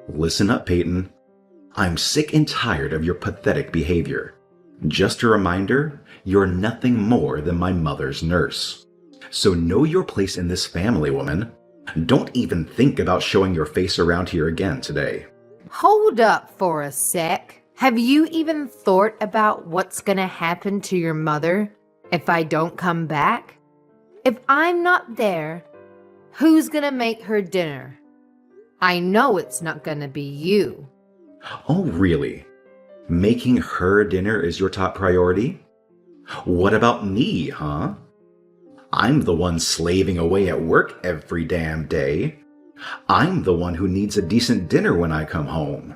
Listen up, Peyton. I'm sick and tired of your pathetic behavior. Just a reminder, you're nothing more than my mother's nurse. So know your place in this family, woman. Don't even think about showing your face around here again today. Hold up for a sec. Have you even thought about what's gonna happen to your mother if I don't come back? If I'm not there, who's gonna make her dinner? I know it's not gonna be you. Oh, really? Making her dinner is your top priority? What about me, huh? I'm the one slaving away at work every damn day. I'm the one who needs a decent dinner when I come home.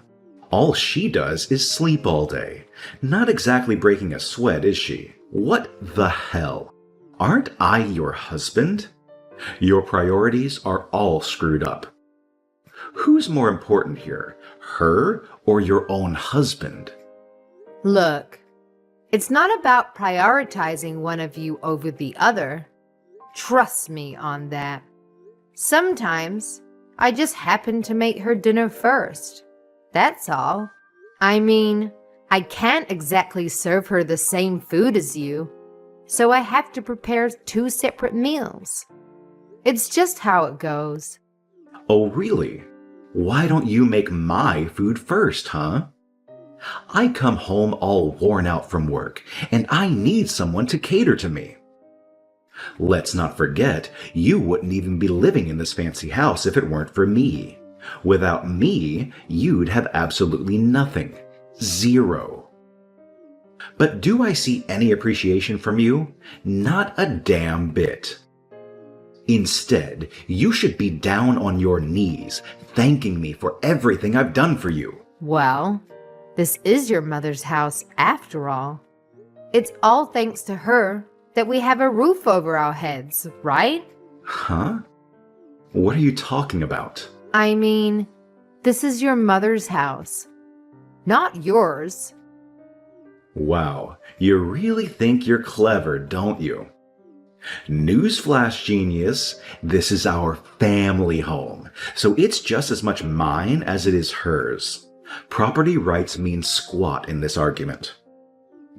All she does is sleep all day. Not exactly breaking a sweat, is she? What the hell? Aren't I your husband? Your priorities are all screwed up. Who's more important here, her or your own husband? Look, it's not about prioritizing one of you over the other. Trust me on that. Sometimes I just happen to make her dinner first. That's all. I mean, I can't exactly serve her the same food as you, so I have to prepare 2 separate meals. It's just how it goes. Oh, really? Why don't you make my food first, huh? I come home all worn out from work, and I need someone to cater to me. Let's not forget, you wouldn't even be living in this fancy house if it weren't for me. Without me, you'd have absolutely nothing. Zero. But do I see any appreciation from you? Not a damn bit. Instead, you should be down on your knees, thanking me for everything I've done for you. Well, this is your mother's house after all. It's all thanks to her that we have a roof over our heads, right? Huh? What are you talking about? I mean, this is your mother's house, not yours. Wow, you really think you're clever, don't you? Newsflash, genius, this is our family home, so it's just as much mine as it is hers. Property rights mean squat in this argument.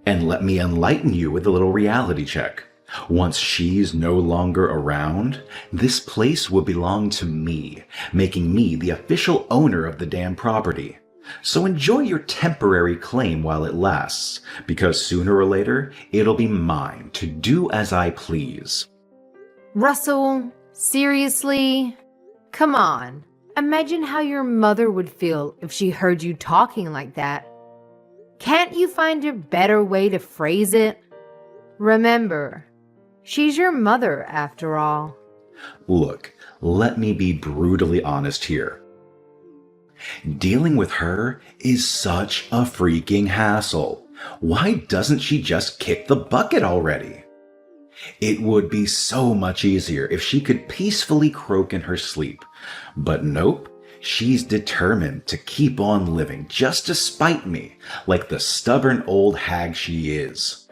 And let me enlighten you with a little reality check. Once she's no longer around, this place will belong to me, making me the official owner of the damn property. So enjoy your temporary claim while it lasts, because sooner or later, it'll be mine to do as I please. Russell, seriously? Come on. Imagine how your mother would feel if she heard you talking like that. Can't you find a better way to phrase it? Remember, she's your mother after all. Look, let me be brutally honest here. Dealing with her is such a freaking hassle. Why doesn't she just kick the bucket already? It would be so much easier if she could peacefully croak in her sleep. But nope, she's determined to keep on living just to spite me, like the stubborn old hag she is.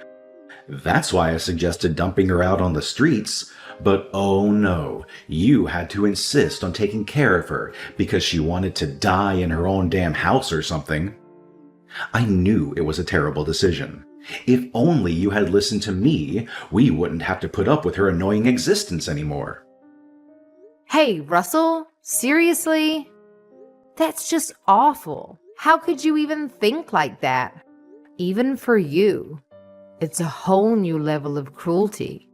That's why I suggested dumping her out on the streets, but oh no, you had to insist on taking care of her because she wanted to die in her own damn house or something. I knew it was a terrible decision. If only you had listened to me, we wouldn't have to put up with her annoying existence anymore. Hey, Russell, seriously? That's just awful. How could you even think like that? Even for you. It's a whole new level of cruelty.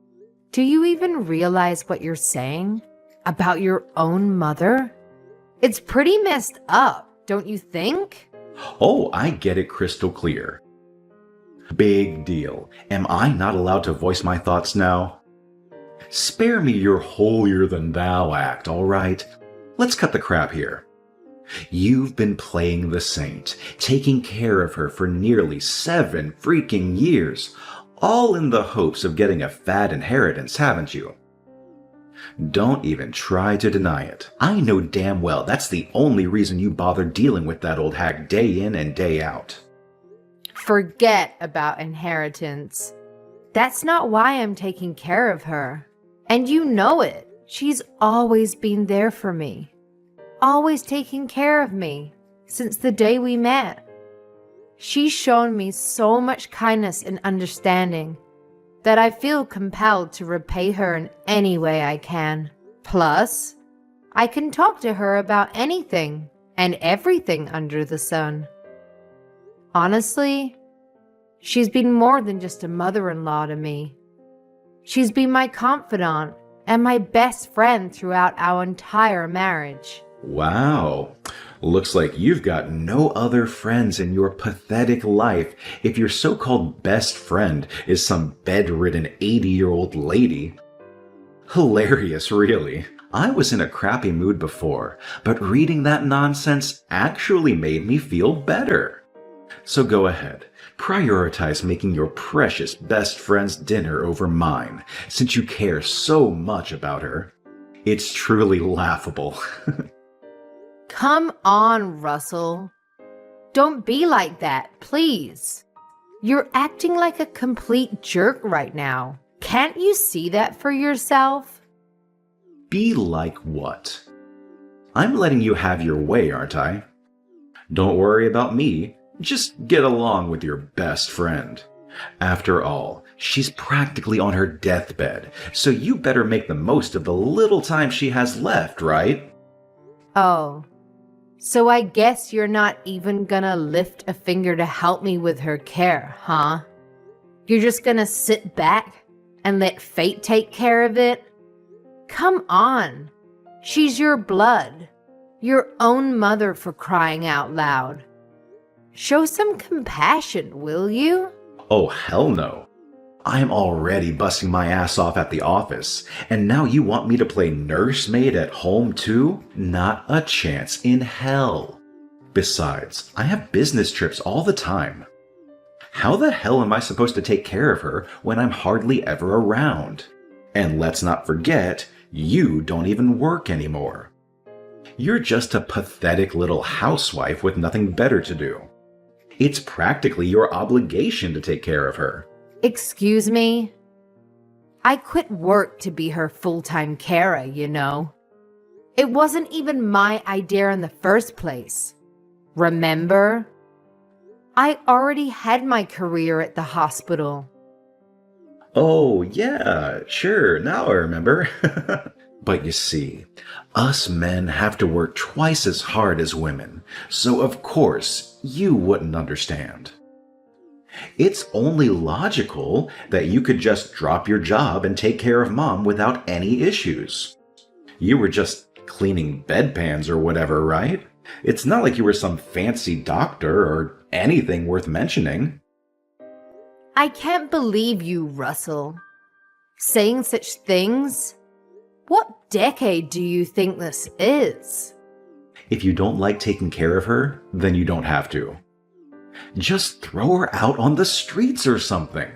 Do you even realize what you're saying about your own mother? It's pretty messed up, don't you think? Oh, I get it crystal clear. Big deal. Am I not allowed to voice my thoughts now? Spare me your holier-than-thou act, all right? Let's cut the crap here. You've been playing the saint, taking care of her for nearly 7 freaking years, all in the hopes of getting a fat inheritance, haven't you? Don't even try to deny it. I know damn well that's the only reason you bother dealing with that old hag day in and day out. Forget about inheritance. That's not why I'm taking care of her. And you know it. She's always been there for me. always taking care of me since the day we met. She's shown me so much kindness and understanding that I feel compelled to repay her in any way I can. Plus, I can talk to her about anything and everything under the sun. Honestly, she's been more than just a mother-in-law to me. She's been my confidant and my best friend throughout our entire marriage. Wow. Looks like you've got no other friends in your pathetic life if your so-called best friend is some bedridden 80-year-old lady. Hilarious, really. I was in a crappy mood before, but reading that nonsense actually made me feel better. So go ahead, prioritize making your precious best friend's dinner over mine, since you care so much about her. It's truly laughable. Come on, Russell. Don't be like that, please. You're acting like a complete jerk right now. Can't you see that for yourself? Be like what? I'm letting you have your way, aren't I? Don't worry about me. Just get along with your best friend. After all, she's practically on her deathbed, so you better make the most of the little time she has left, right? Oh, so I guess you're not even gonna lift a finger to help me with her care, huh? You're just gonna sit back and let fate take care of it? Come on. She's your blood. Your own mother, for crying out loud. Show some compassion, will you? Oh, hell no. I'm already busting my ass off at the office, and now you want me to play nursemaid at home too? Not a chance in hell. Besides, I have business trips all the time. How the hell am I supposed to take care of her when I'm hardly ever around? And let's not forget, you don't even work anymore. You're just a pathetic little housewife with nothing better to do. It's practically your obligation to take care of her. Excuse me? I quit work to be her full-time carer, you know. It wasn't even my idea in the first place. Remember? I already had my career at the hospital. Oh, yeah, sure, now I remember. But you see, us men have to work twice as hard as women, so of course you wouldn't understand. It's only logical that you could just drop your job and take care of mom without any issues. You were just cleaning bedpans or whatever, right? It's not like you were some fancy doctor or anything worth mentioning. I can't believe you, Russell. Saying such things? What decade do you think this is? If you don't like taking care of her, then you don't have to. Just throw her out on the streets or something.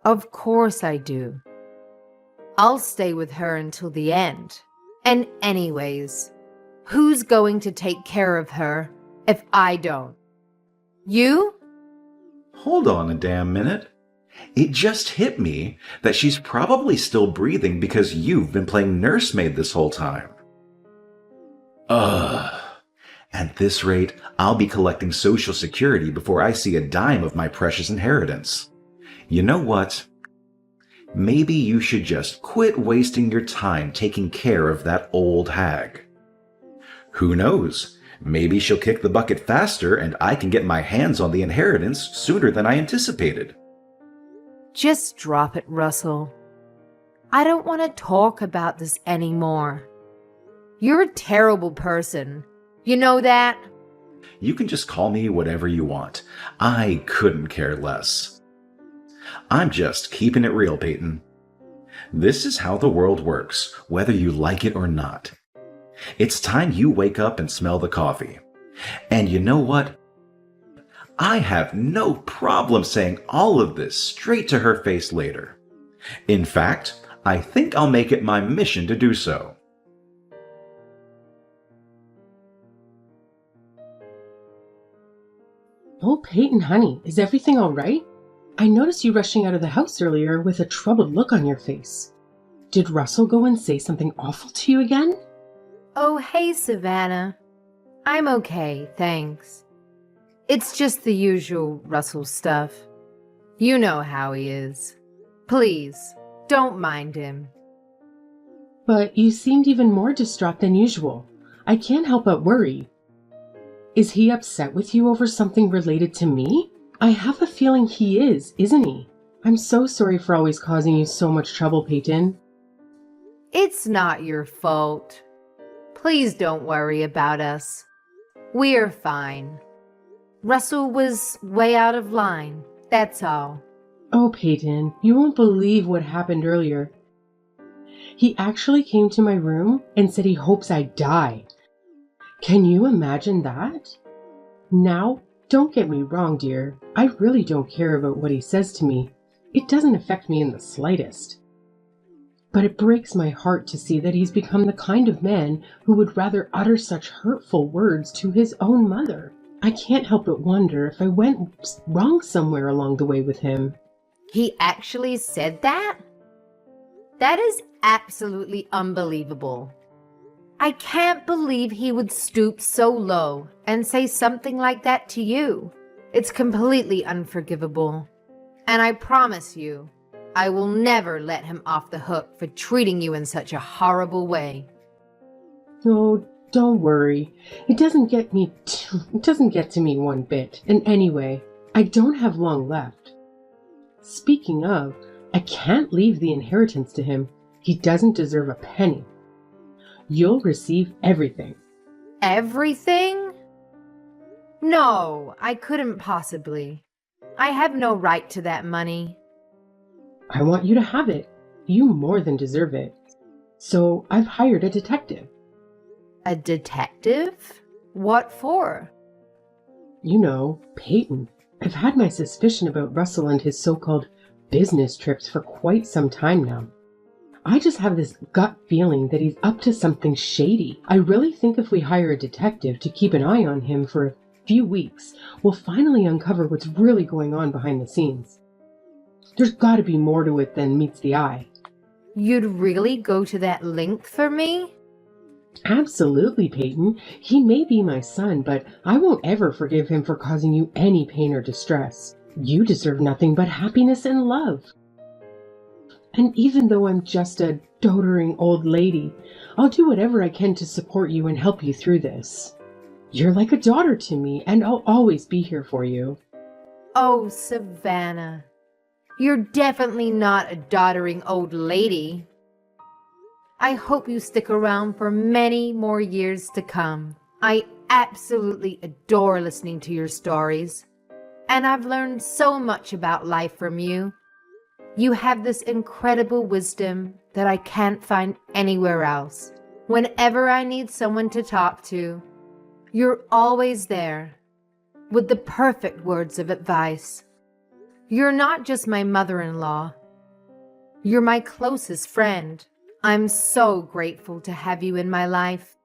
Of course I do. I'll stay with her until the end. And anyways, who's going to take care of her if I don't? You? Hold on a damn minute. It just hit me that she's probably still breathing because you've been playing nursemaid this whole time. Ugh. At this rate, I'll be collecting Social Security before I see a dime of my precious inheritance. You know what? Maybe you should just quit wasting your time taking care of that old hag. Who knows? Maybe she'll kick the bucket faster and I can get my hands on the inheritance sooner than I anticipated. Just drop it, Russell. I don't want to talk about this anymore. You're a terrible person. You know that? You can just call me whatever you want. I couldn't care less. I'm just keeping it real, Peyton. This is how the world works, whether you like it or not. It's time you wake up and smell the coffee. And you know what? I have no problem saying all of this straight to her face later. In fact, I think I'll make it my mission to do so. Oh, Peyton, honey, is everything all right? I noticed you rushing out of the house earlier with a troubled look on your face. Did Russell go and say something awful to you again? Oh, hey, Savannah. I'm okay, thanks. It's just the usual Russell stuff. You know how he is. Please, don't mind him. But you seemed even more distraught than usual. I can't help but worry. Is he upset with you over something related to me? I have a feeling he is, isn't he? I'm so sorry for always causing you so much trouble, Peyton. It's not your fault. Please don't worry about us. We're fine. Russell was way out of line, that's all. Oh, Peyton, you won't believe what happened earlier. He actually came to my room and said he hopes I die. Can you imagine that? Now, don't get me wrong, dear. I really don't care about what he says to me. It doesn't affect me in the slightest. But it breaks my heart to see that he's become the kind of man who would rather utter such hurtful words to his own mother. I can't help but wonder if I went wrong somewhere along the way with him. He actually said that? That is absolutely unbelievable. I can't believe he would stoop so low and say something like that to you. It's completely unforgivable. And I promise you, I will never let him off the hook for treating you in such a horrible way. Oh, don't worry. It doesn't get to me one bit. And anyway, I don't have long left. Speaking of, I can't leave the inheritance to him. He doesn't deserve a penny. You'll receive everything. Everything? No, I couldn't possibly. I have no right to that money. I want you to have it. You more than deserve it. So I've hired a detective. A detective? What for? You know, Peyton. I've had my suspicion about Russell and his so-called business trips for quite some time now. I just have this gut feeling that he's up to something shady. I really think if we hire a detective to keep an eye on him for a few weeks, we'll finally uncover what's really going on behind the scenes. There's got to be more to it than meets the eye. You'd really go to that length for me? Absolutely, Peyton. He may be my son, but I won't ever forgive him for causing you any pain or distress. You deserve nothing but happiness and love. And even though I'm just a doddering old lady, I'll do whatever I can to support you and help you through this. You're like a daughter to me, and I'll always be here for you. Oh, Savannah. You're definitely not a doddering old lady. I hope you stick around for many more years to come. I absolutely adore listening to your stories, and I've learned so much about life from you. You have this incredible wisdom that I can't find anywhere else. Whenever I need someone to talk to, you're always there with the perfect words of advice. You're not just my mother-in-law. You're my closest friend. I'm so grateful to have you in my life.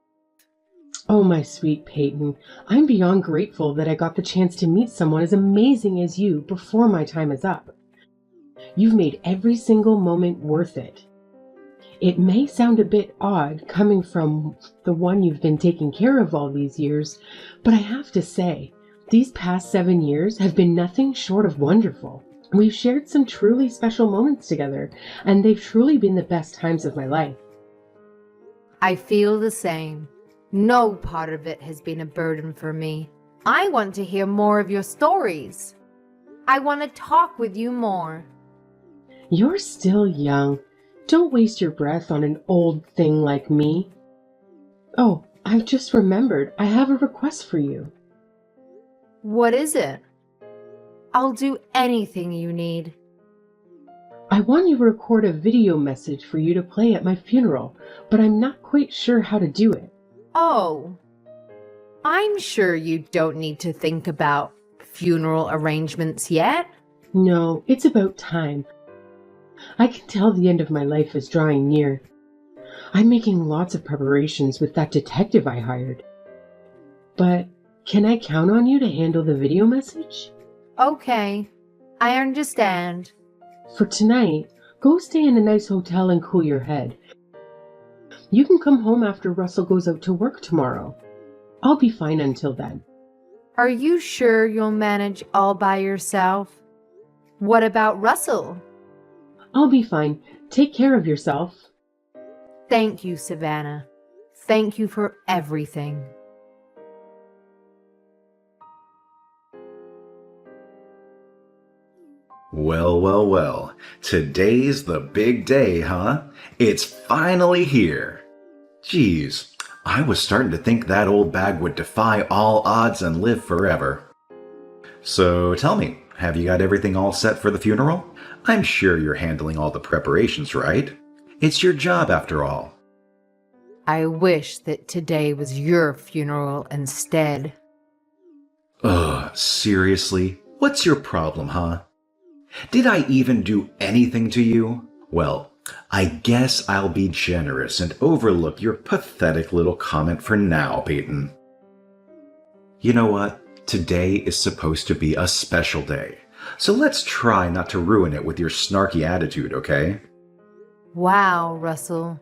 Oh, my sweet Peyton, I'm beyond grateful that I got the chance to meet someone as amazing as you before my time is up. You've made every single moment worth it. It may sound a bit odd coming from the one you've been taking care of all these years, but I have to say, these past 7 years have been nothing short of wonderful. We've shared some truly special moments together, and they've truly been the best times of my life. I feel the same. No part of it has been a burden for me. I want to hear more of your stories. I want to talk with you more. You're still young. Don't waste your breath on an old thing like me. Oh, I've just remembered. I have a request for you. What is it? I'll do anything you need. I want you to record a video message for you to play at my funeral, but I'm not quite sure how to do it. Oh, I'm sure you don't need to think about funeral arrangements yet. No, it's about time. I can tell the end of my life is drawing near. I'm making lots of preparations with that detective I hired. But can I count on you to handle the video message? Okay, I understand. For tonight, go stay in a nice hotel and cool your head. You can come home after Russell goes out to work tomorrow. I'll be fine until then. Are you sure you'll manage all by yourself? What about Russell? I'll be fine. Take care of yourself. Thank you, Savannah. Thank you for everything. Well, well, well. Today's the big day, huh? It's finally here. Geez, I was starting to think that old bag would defy all odds and live forever. So tell me, have you got everything all set for the funeral? I'm sure you're handling all the preparations, right? It's your job after all. I wish that today was your funeral instead. Ugh, seriously? What's your problem, huh? Did I even do anything to you? Well, I guess I'll be generous and overlook your pathetic little comment for now, Peyton. You know what? Today is supposed to be a special day, so let's try not to ruin it with your snarky attitude, okay? Wow, Russell.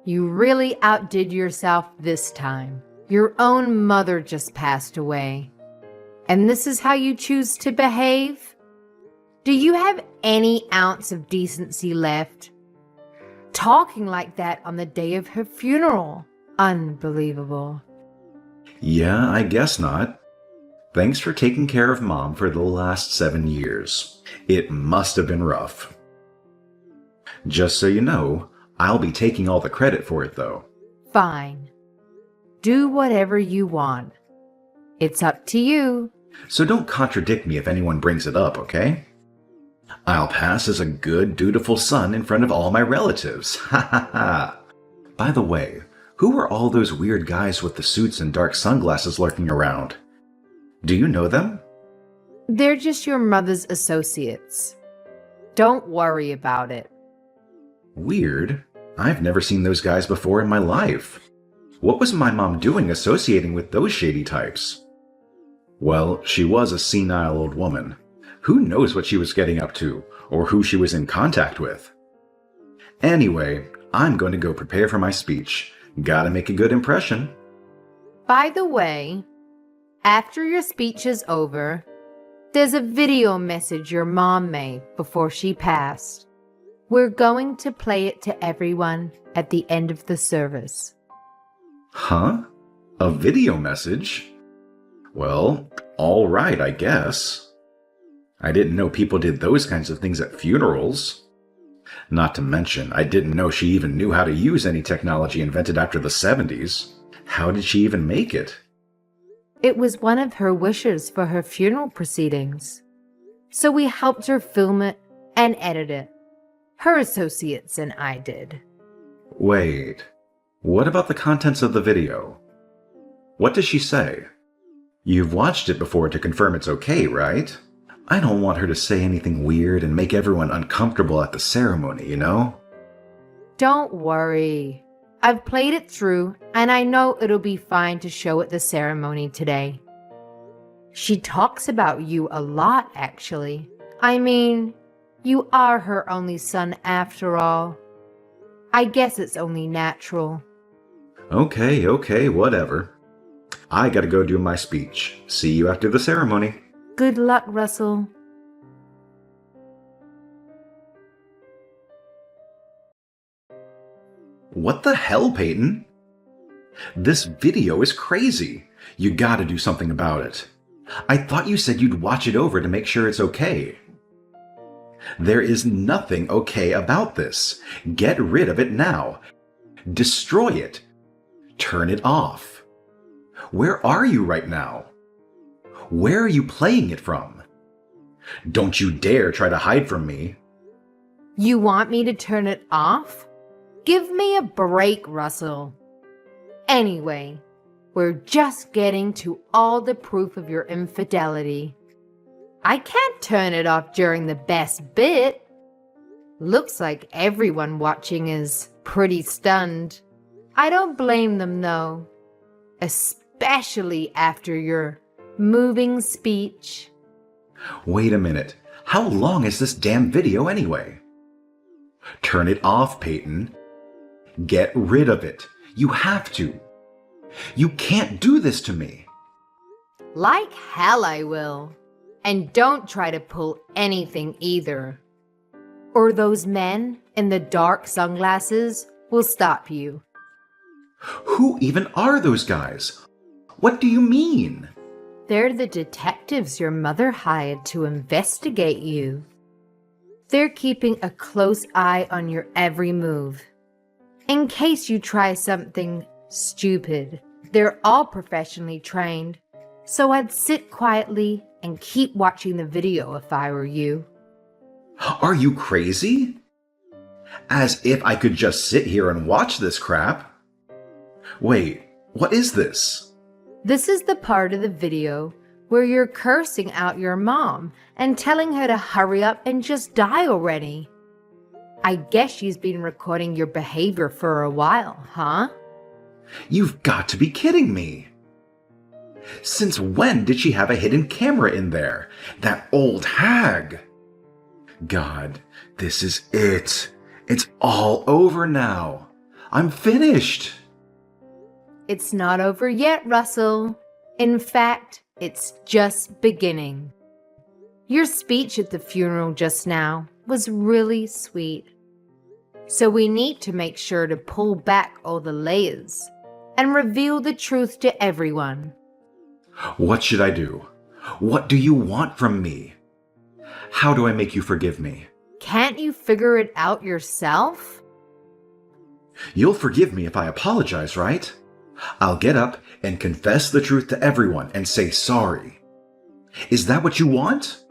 You really outdid yourself this time. Your own mother just passed away. And this is how you choose to behave? Do you have any ounce of decency left? Talking like that on the day of her funeral. Unbelievable. Yeah, I guess not. Thanks for taking care of Mom for the last 7 years. It must have been rough. Just so you know, I'll be taking all the credit for it, though. Fine. Do whatever you want. It's up to you. So don't contradict me if anyone brings it up, okay? I'll pass as a good, dutiful son in front of all my relatives. Ha ha ha. By the way, who are all those weird guys with the suits and dark sunglasses lurking around? Do you know them? They're just your mother's associates. Don't worry about it. Weird. I've never seen those guys before in my life. What was my mom doing associating with those shady types? Well, she was a senile old woman. Who knows what she was getting up to, or who she was in contact with? Anyway, I'm going to go prepare for my speech. Gotta make a good impression. By the way, after your speech is over, there's a video message your mom made before she passed. We're going to play it to everyone at the end of the service. Huh? A video message? Well, all right, I guess. I didn't know people did those kinds of things at funerals. Not to mention, I didn't know she even knew how to use any technology invented after the 70s. How did she even make it? It was one of her wishes for her funeral proceedings. So we helped her film it and edit it. Her associates and I did. Wait, what about the contents of the video? What does she say? You've watched it before to confirm it's okay, right? I don't want her to say anything weird and make everyone uncomfortable at the ceremony, you know? Don't worry. I've played it through, and I know it'll be fine to show at the ceremony today. She talks about you a lot, actually. I mean, you are her only son after all. I guess it's only natural. Okay, whatever. I gotta go do my speech. See you after the ceremony. Good luck, Russell. What the hell, Peyton? This video is crazy. You gotta do something about it. I thought you said you'd watch it over to make sure it's okay. There is nothing okay about this. Get rid of it now. Destroy it. Turn it off. Where are you right now? Where are you playing it from? Don't you dare try to hide from me. You want me to turn it off? Give me a break, Russell. Anyway, we're just getting to all the proof of your infidelity. I can't turn it off during the best bit. Looks like everyone watching is pretty stunned. I don't blame them, though. Especially after your moving speech. Wait a minute. How long is this damn video anyway? Turn it off, Peyton. Get rid of it. You have to. You can't do this to me. Like hell I will. And don't try to pull anything either. Or those men in the dark sunglasses will stop you. Who even are those guys? What do you mean? They're the detectives your mother hired to investigate you. They're keeping a close eye on your every move. In case you try something stupid, they're all professionally trained, so I'd sit quietly and keep watching the video if I were you. Are you crazy? As if I could just sit here and watch this crap. Wait, what is this? This is the part of the video where you're cursing out your mom and telling her to hurry up and just die already. I guess she's been recording your behavior for a while, huh? You've got to be kidding me. Since when did she have a hidden camera in there? That old hag. God, this is it. It's all over now. I'm finished. It's not over yet, Russell. In fact, it's just beginning. Your speech at the funeral just now was really sweet. So we need to make sure to pull back all the layers and reveal the truth to everyone. What should I do? What do you want from me? How do I make you forgive me? Can't you figure it out yourself? You'll forgive me if I apologize, right? I'll get up and confess the truth to everyone and say sorry. Is that what you want?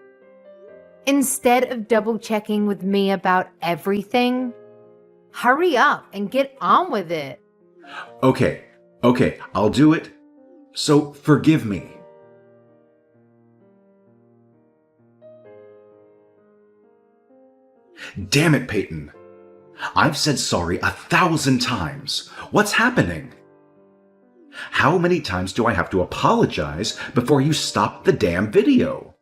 Instead of double-checking with me about everything, hurry up and get on with it. Okay, I'll do it. So forgive me. Damn it, Peyton. I've said sorry 1,000 times. What's happening? How many times do I have to apologize before you stop the damn video?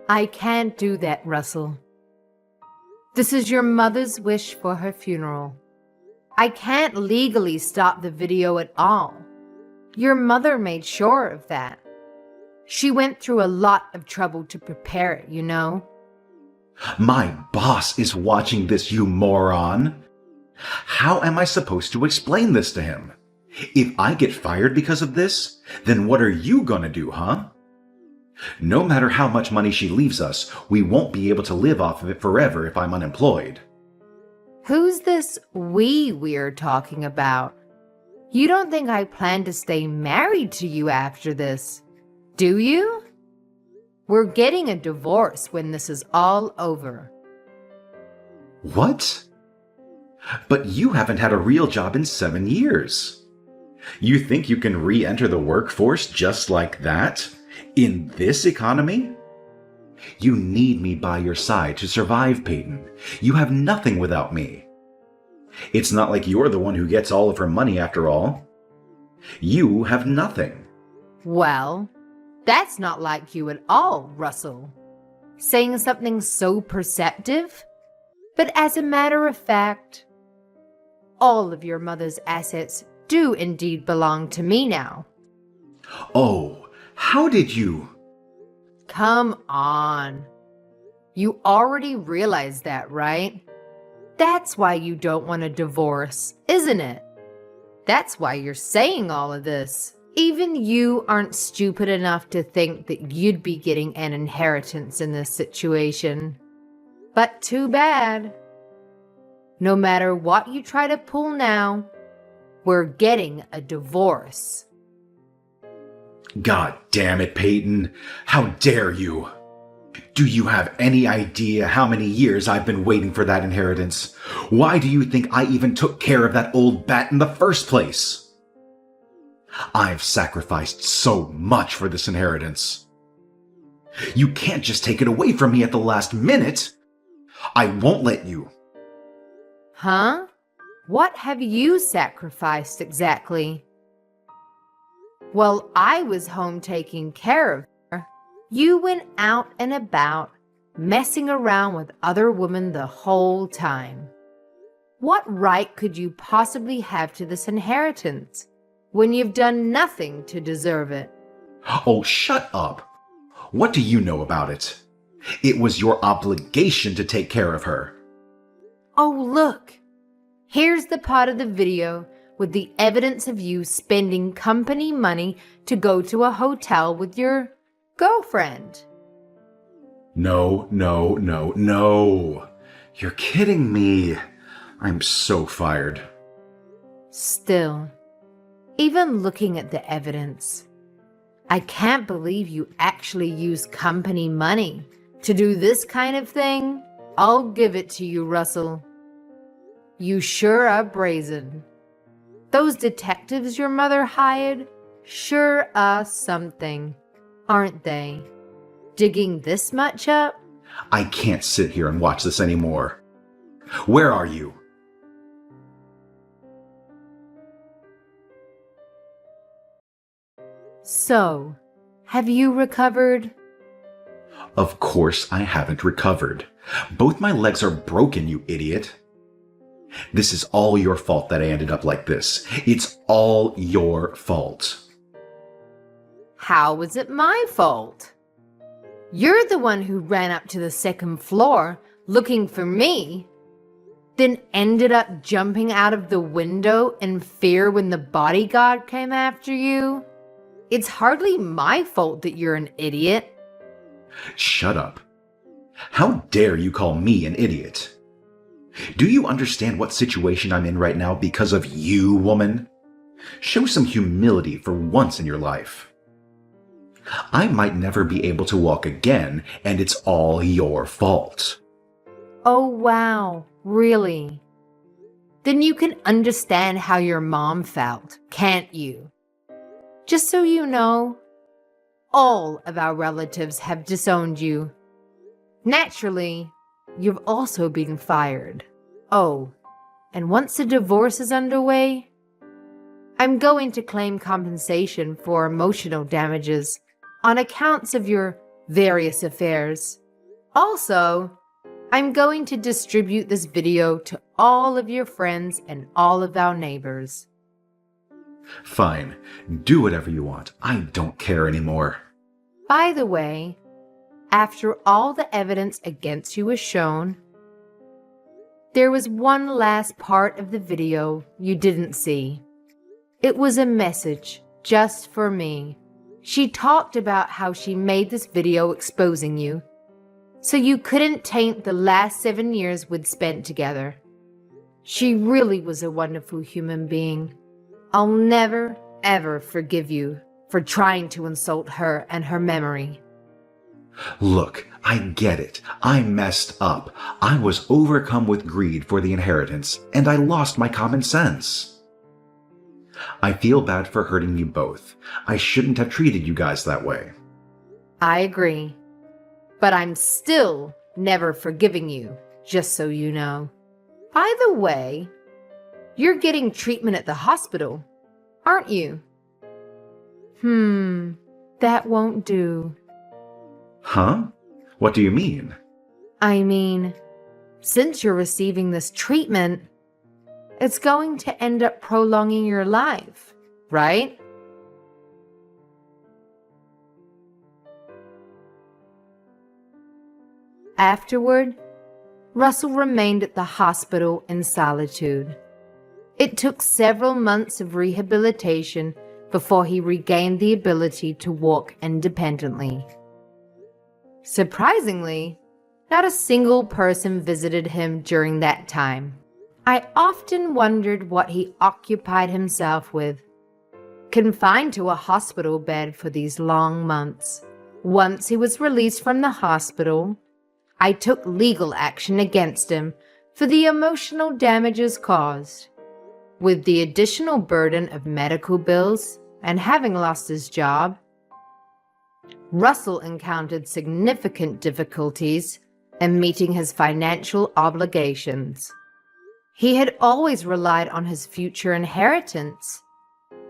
I can't do that, Russell. This is your mother's wish for her funeral. I can't legally stop the video at all. Your mother made sure of that. She went through a lot of trouble to prepare it, you know. My boss is watching this, you moron. How am I supposed to explain this to him? If I get fired because of this, then what are you gonna do, huh? No matter how much money she leaves us, we won't be able to live off of it forever if I'm unemployed. Who's this we're talking about? You don't think I plan to stay married to you after this, do you? We're getting a divorce when this is all over. What? But you haven't had a real job in 7 years. You think you can re-enter the workforce just like that? In this economy? You need me by your side to survive, Peyton. You have nothing without me. It's not like you're the one who gets all of her money after all. You have nothing. Well, that's not like you at all, Russell. Saying something so perceptive? But as a matter of fact, all of your mother's assets do indeed belong to me now. Oh, how did you? Come on. You already realize that, right? That's why you don't want a divorce, isn't it? That's why you're saying all of this. Even you aren't stupid enough to think that you'd be getting an inheritance in this situation. But too bad. No matter what you try to pull now, we're getting a divorce. God damn it, Peyton. How dare you? Do you have any idea how many years I've been waiting for that inheritance? Why do you think I even took care of that old bat in the first place? I've sacrificed so much for this inheritance. You can't just take it away from me at the last minute. I won't let you. Huh? What have you sacrificed exactly? While I was home taking care of her, you went out and about, messing around with other women the whole time. What right could you possibly have to this inheritance when you've done nothing to deserve it? Oh, shut up. What do you know about it? It was your obligation to take care of her. Oh, look. Here's the part of the video with the evidence of you spending company money to go to a hotel with your girlfriend. No, no, no, no. You're kidding me. I'm so fired. Still, even looking at the evidence, I can't believe you actually used company money to do this kind of thing. I'll give it to you, Russell. You sure are brazen. Those detectives your mother hired sure are something, aren't they? Digging this much up? I can't sit here and watch this anymore. Where are you? So, have you recovered? Of course I haven't recovered. Both my legs are broken, you idiot. This is all your fault that I ended up like this. It's all your fault. How was it my fault? You're the one who ran up to the second floor looking for me, then ended up jumping out of the window in fear when the bodyguard came after you. It's hardly my fault that you're an idiot. Shut up. How dare you call me an idiot? Do you understand what situation I'm in right now because of you, woman? Show some humility for once in your life. I might never be able to walk again, and it's all your fault. Oh, wow. Really? Then you can understand how your mom felt, can't you? Just so you know, all of our relatives have disowned you. Naturally, you've also been fired. Oh, and once the divorce is underway, I'm going to claim compensation for emotional damages on accounts of your various affairs. Also, I'm going to distribute this video to all of your friends and all of our neighbors. Fine. Do whatever you want. I don't care anymore. By the way, after all the evidence against you was shown, there was one last part of the video you didn't see. It was a message just for me. She talked about how she made this video exposing you, so you couldn't taint the last 7 years we'd spent together. She really was a wonderful human being. I'll never, ever forgive you for trying to insult her and her memory. Look, I get it. I messed up. I was overcome with greed for the inheritance, and I lost my common sense. I feel bad for hurting you both. I shouldn't have treated you guys that way. I agree. But I'm still never forgiving you, just so you know. By the way, you're getting treatment at the hospital, aren't you? That won't do. Huh? What do you mean? I mean, since you're receiving this treatment, it's going to end up prolonging your life, right? Afterward, Russell remained at the hospital in solitude. It took several months of rehabilitation before he regained the ability to walk independently. Surprisingly, not a single person visited him during that time. I often wondered what he occupied himself with, confined to a hospital bed for these long months. Once he was released from the hospital, I took legal action against him for the emotional damages caused. With the additional burden of medical bills and having lost his job, Russell encountered significant difficulties in meeting his financial obligations. He had always relied on his future inheritance,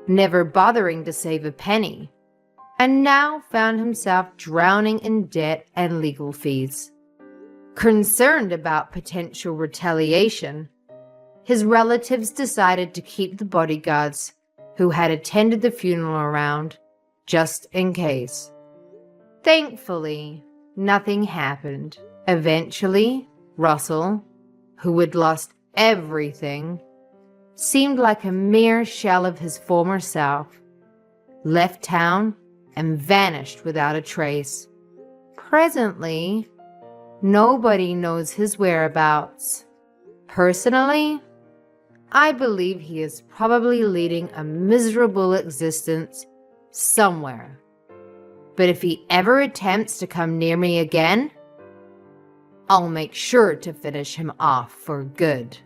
never bothering to save a penny, and now found himself drowning in debt and legal fees. Concerned about potential retaliation, his relatives decided to keep the bodyguards who had attended the funeral around, just in case. Thankfully, nothing happened. Eventually, Russell, who had lost everything, seemed like a mere shell of his former self, left town and vanished without a trace. Presently, nobody knows his whereabouts. Personally, I believe he is probably leading a miserable existence somewhere. But if he ever attempts to come near me again, I'll make sure to finish him off for good.